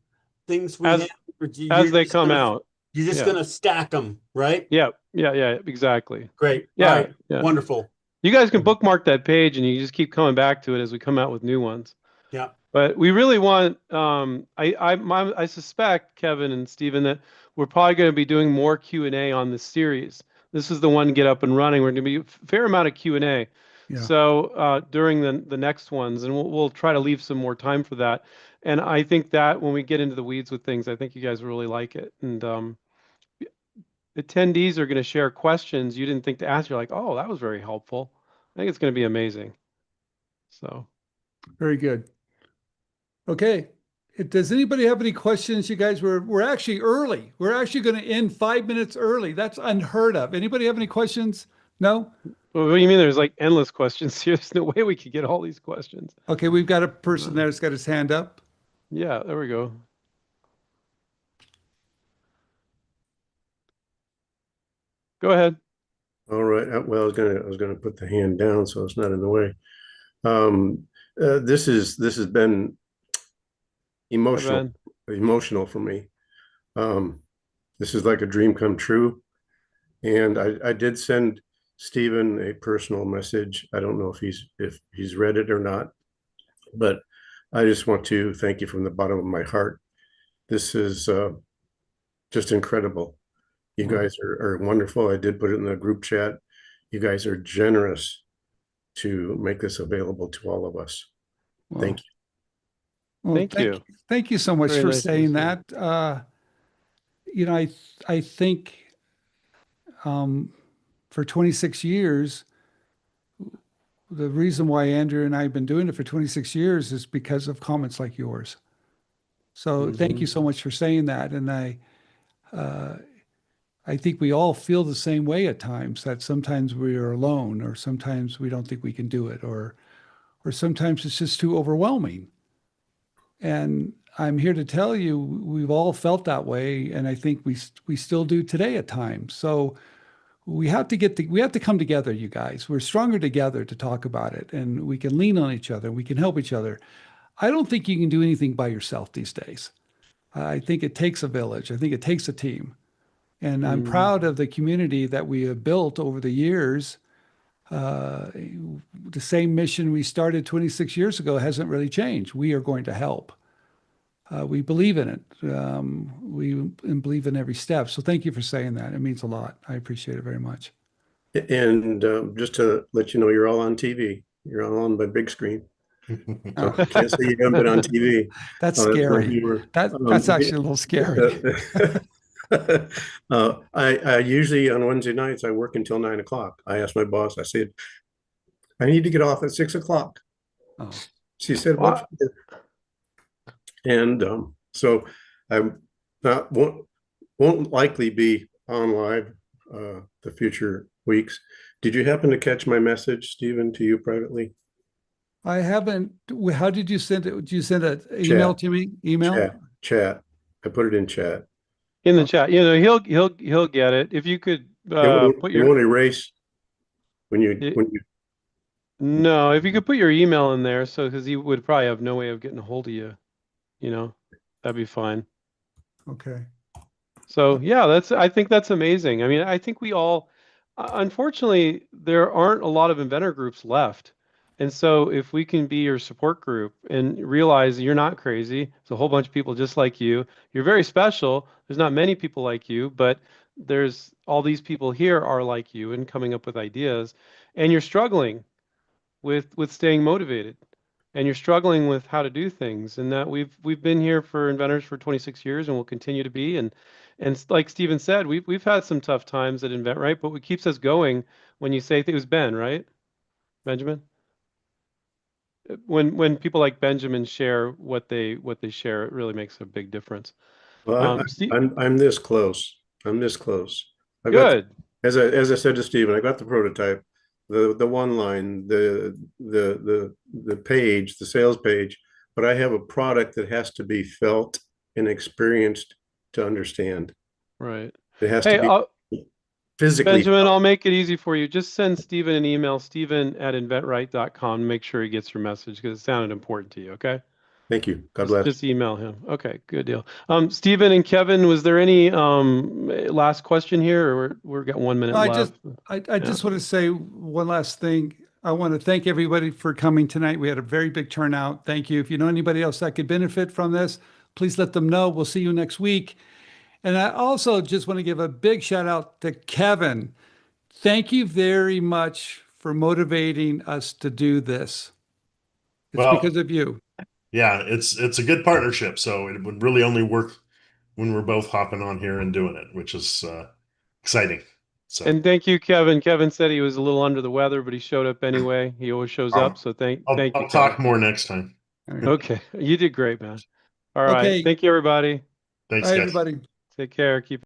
things we have? Or As they come out. You're just Yeah. gonna stack them, right? Yeah. Yeah. Yeah. Exactly. Great. Yeah. All right. Yeah. Wonderful. You guys can bookmark that page and you just keep coming back to it as we come out with new ones. Yeah. But we really want, I suspect, Kevin and Stephen, that we're probably going to be doing more Q&A on this series. This is the one to get up and running. We're going to be a fair amount of Q&A. Yeah. So during the next ones, and we'll try to leave some more time for that. And I think that when we get into the weeds with things, I think you guys really like it. And attendees are going to share questions you didn't think to ask. You're like, oh, that was very helpful. I think it's going to be amazing. So. Very good. Okay. Does anybody have any questions? You guys, we're actually early. We're actually going to end 5 minutes early. That's unheard of. Anybody have any questions? No? Well, what do you mean there's like endless questions here? There's no way we could get all these questions. Okay, we've got a person there that's got his hand up. Yeah, there we go. Go ahead. All right. Well, I was gonna put the hand down so it's not in the way. This has been emotional for me. This is like a dream come true. And I did send Stephen a personal message. I don't know if he's read it or not, but I just want to thank you from the bottom of my heart. This is just incredible. You Well, guys are wonderful. I did put it in the group chat. You guys are generous to make this available to all of us. well, Thank you. well, Thank you. thank you so much Very for nice of you to saying say. that. You know, I think um, for 26 years, the reason why Andrew and I have been doing it for 26 years is because of comments like yours. So thank you Mhm. so much for saying that. And uh, I think we all feel the same way at times, that sometimes we are alone, or sometimes we don't think we can do it, or sometimes it's just too overwhelming. And I'm here to tell you, we've all felt that way, and I think we still do today at times. So we have to come together, you guys. We're stronger together to talk about it, and we can lean on each other. We can help each other. I don't think you can do anything by yourself these days. I think it takes a village. I think it takes a team. And I'm Mhm. proud of the community that we have built over the years. Uh, the same mission we started 26 years ago hasn't really changed. We are going to help. We believe in it. We believe in every step. So thank you for saying that. It means a lot. I appreciate it very much. And just to let you know, you're all on TV. You're all on my big screen. So Oh, I can't say you haven't been on TV. that's That's my scary. humor. That's actually a little scary. I usually on Wednesday nights I work until 9 o'clock. I asked my boss. I said I need to get off at 6 o'clock. Oh, She said, "What?" Wow. And so I not won't likely be on live the future weeks. Did you happen to catch my message, Stephen, to you privately? I haven't. How did you send it? Did you send an email Chat, to me? Email? chat. I put it in chat. In the Oh, chat, he'll get it. If you could put It your won't erase when you it, when you. no, if you could put your email in there, so because he would probably have no way of getting a hold of you, that'd be fine. okay. So yeah, I think that's amazing. I mean, I think we all, unfortunately, there aren't a lot of inventor groups left. And so if we can be your support group and realize that you're not crazy, there's a whole bunch of people just like you. You're very special. There's not many people like you, but there's all these people here are like you and coming up with ideas, and you're struggling with staying motivated, and you're struggling with how to do things, and that we've been here for inventors for 26 years and will continue to be, and like Steven said, we've had some tough times at InventRight, but what keeps us going, when you say, I think it was Ben, right? Benjamin? When people like Benjamin share what they share, it really makes a big difference. Well, Steve, I'm this close. I'm this close. I've got good. as I said to Stephen, I got the prototype, the one line, the page, the sales page, but I have a product that has to be felt and experienced to understand. Right. It has to Hey, be physically Benjamin, felt. I'll make it easy for you. Just send Steven an email, steven@inventright.com. Make sure he gets your message because it sounded important to you, okay? Thank you. God Just bless. just email him. Okay, good deal. Steven and Kevin, was there any last question here, or we've got 1 minute I just, left? I Yeah. just want to say one last thing. I want to thank everybody for coming tonight. We had a very big turnout. Thank you. If you know anybody else that could benefit from this, please let them know. We'll see you next week. And I also just want to give a big shout out to Kevin. Thank you very much for motivating us to do this. It's Well, because of you. yeah, it's a good partnership. So it would really only work when we're both hopping on here and doing it, which is exciting. So And thank you, Kevin. Kevin said he was a little under the weather, but he showed up anyway. He always shows up. I'll So thank you, I'll Kevin. talk more next time. All right. Okay, you did great, man. All right. Okay. Thank you, everybody. Thanks, Bye, guys. everybody. Take care. Keep